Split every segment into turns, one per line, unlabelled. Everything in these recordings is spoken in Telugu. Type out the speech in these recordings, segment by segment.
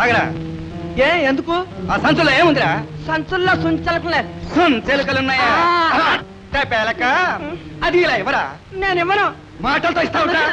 ఆగరా.
ఏ ఎందుకు?
ఆ సంచుల్లో ఏముందిరా?
సంచుల్లో సుంచలకలేదు.
సుంచెలుకలున్నాయా? పేలక అది ఇలా ఇవ్వరా?
నేను ఇవ్వను.
మాటలతో ఇస్తా ఉంటా.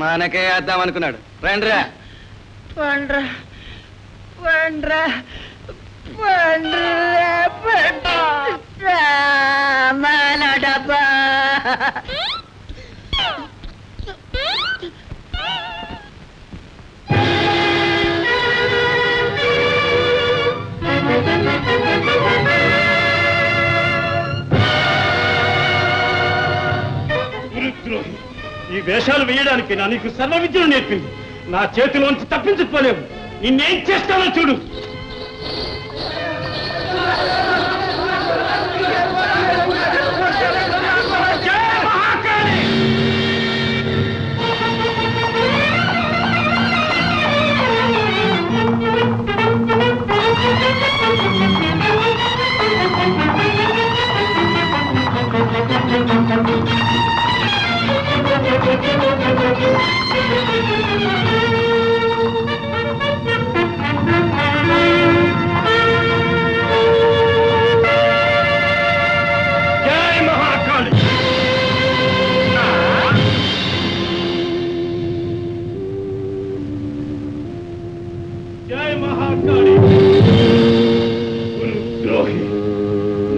మనకే వేద్దాం అనుకున్నాడు. రండ్రా
పండ్రా పండ్రా పండ్రా మన డబ్బా.
ఈ వేషాలు వేయడానికి నా నీకు సర్వ విద్యను నేర్పింది. నా చేతిలోంచి తప్పించుకోలేవు. నిన్నేం చేస్తానో చూడు.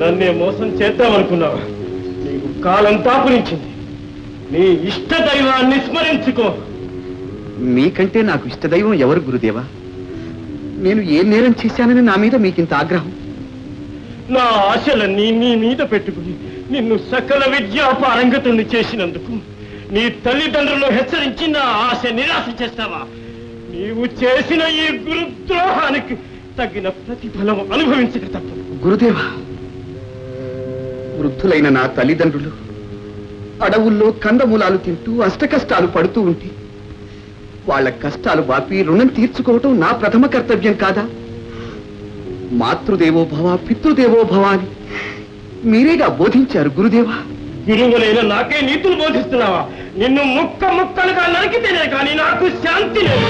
నన్నే మోసం చేద్దామనుకున్నావా? నీకు కాలం తాపునించింది. నీ ఇష్ట దైవాన్ని స్మరించుకో.
మీకంటే నాకు ఇష్టదైవం ఎవరు గురుదేవా? నేను ఏ నేరం చేశానని నా మీద మీకింత ఆగ్రహం?
నా ఆశలన్నీ నీ మీద పెట్టుకుని నిన్ను సకల విద్యా పారంగతుల్ని చేసినందుకు నీ తల్లిదండ్రులు హెచ్చరించి నా ఆశ నిరాశ చేస్తావా? నీవు చేసిన ఈ గురుద్రోహానికి తగిన ప్రతిఫలం అనుభవించక తప్పదు.
గురుదేవా, వృద్ధులైన నా తల్లిదండ్రులు అడవుల్లో కందమూలాలు తింటూ అష్టకష్టాలు పడుతూ ఉంటే వాళ్ళ కష్టాలు వాపి రుణం తీర్చుకోవటం నా ప్రథమ కర్తవ్యం కాదా? మాతృదేవో భవ పితృదేవో భవ అని మీరేగా బోధించారు గురుదేవా.
గురువులైన నాకే నీతులు బోధిస్తున్నావా? నిన్ను ముక్క ముక్కలుగా నరికితేనే కానీ నాకు శాంతి లేదు.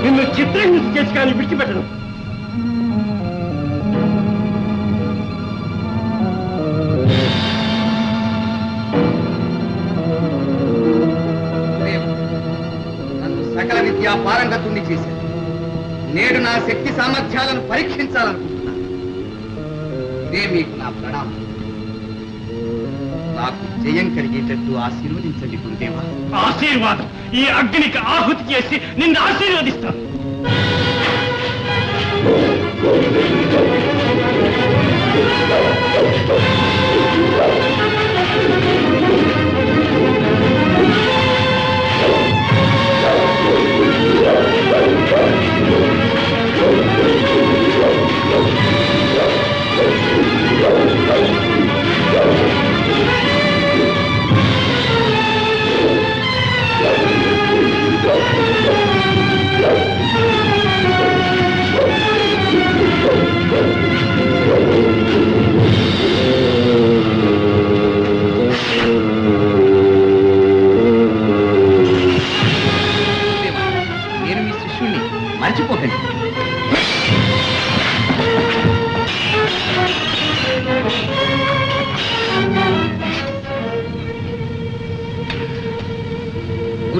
నిన్ను చిత్రహింస చేసి కానీ విడిచిపెట్టను.
సకల విద్యా పారంగతుణ్ణి చేశాను. నేడు నా శక్తి సామర్థ్యాలను పరీక్షించాలనుకుంటున్నాను. ఇదే మీకు నా ప్రణామం. నాకు జయం కలిగేటట్టు ఆశీర్వదించండి గురుదేవా.
ఆశీర్వాదం? ఈ అగ్నికి ఆహుతి చేసి నిన్ను ఆశీర్వదిస్తాను.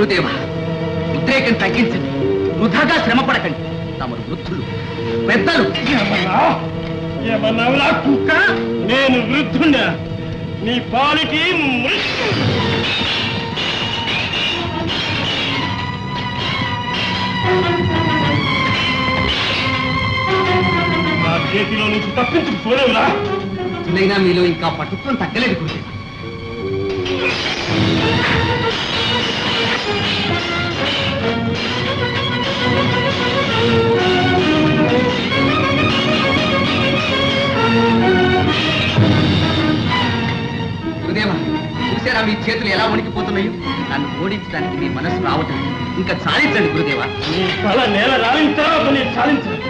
గురుదేవ, ఉద్రేకం తగ్గించండి, వృధాగా శ్రమ పడకండి. తమరు వృద్ధులు, పెద్దలు.
ఏమన్నావులా కుక్క? నేను వృద్ధుండా? నీ పాలిటి నా చేతిలో నుంచి తప్పించుకోలేవురా?
వృద్ధులైనా మీలో ఇంకా పటుత్వం తగ్గలేదు గురుదేవ. గురుదేవ, చూసారా మీ చేతులు ఎలా వణికిపోతున్నాయో? నన్ను ఓడించడానికి మీ మనసు రావటం ఇంకా సాధించండి గురుదేవ.
నీ తల నేల రాలించాలో నేను సాధించాలి.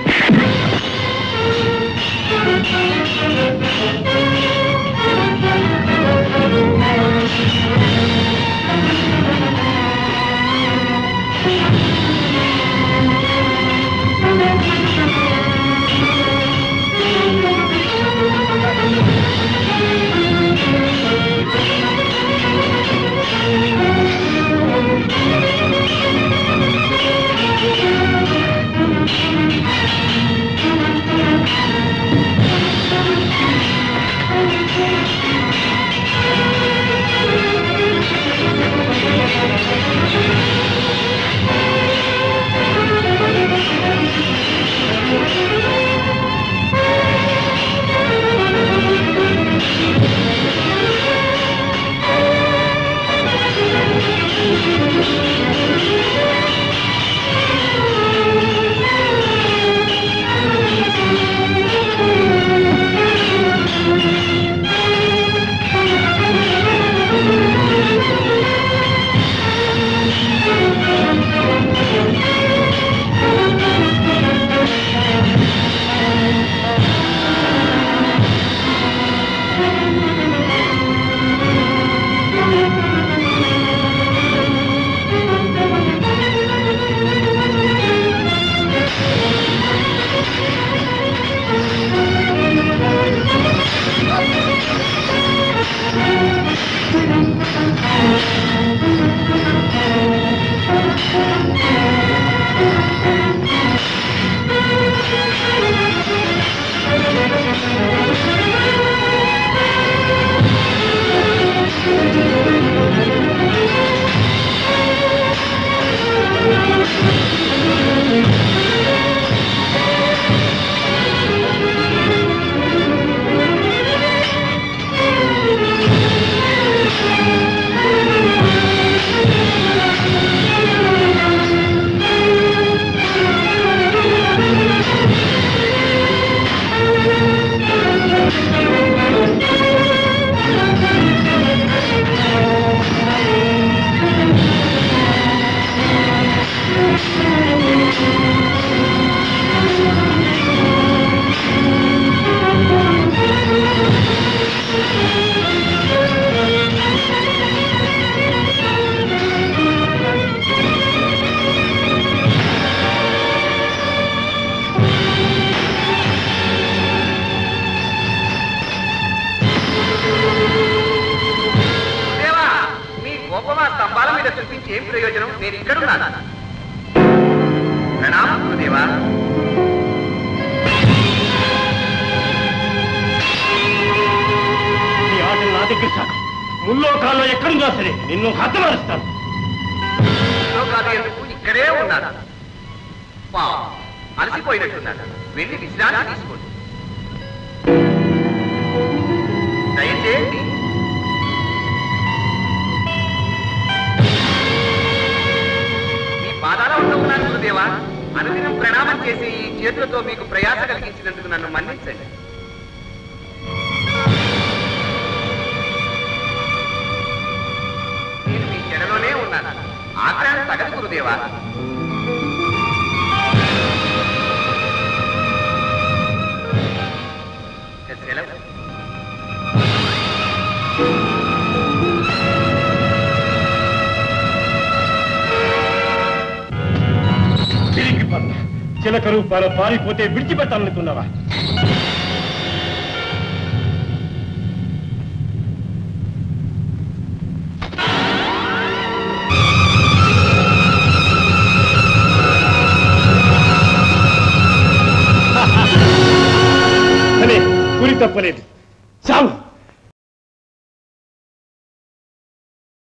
ఏం ప్రయోజనం? నేను ఇక్కడున్నాను. ప్రణామం గురుదేవా.
ఈ ఆట నా దగ్గర సాగు. ముల్లోకాల్లో ఎక్కడున్నా సరే నిన్ను హతమారుస్తాను.
ఎందుకు ఇక్కడే ఉన్నాను. అలసిపోయినట్టున్నాను. వెళ్ళి విశ్రాంతి తీసుకోండి. దయచేయండి. పాదాల ఉన్నాను గురుదేవా. అనుదినం ప్రణామం చేసి ఈ చేతులతో మీకు ప్రయాస కలిగించినందుకు నన్ను మన్నించండి. నేను మీ చెరలోనే ఉన్నాను. ఆగ్రహం తగదు గురుదేవా. సెలవు.
చిలక రూపాలు పారిపోతే విడిచిపెట్టాలనుకున్నావా? గురి తప్పలేదు. చావు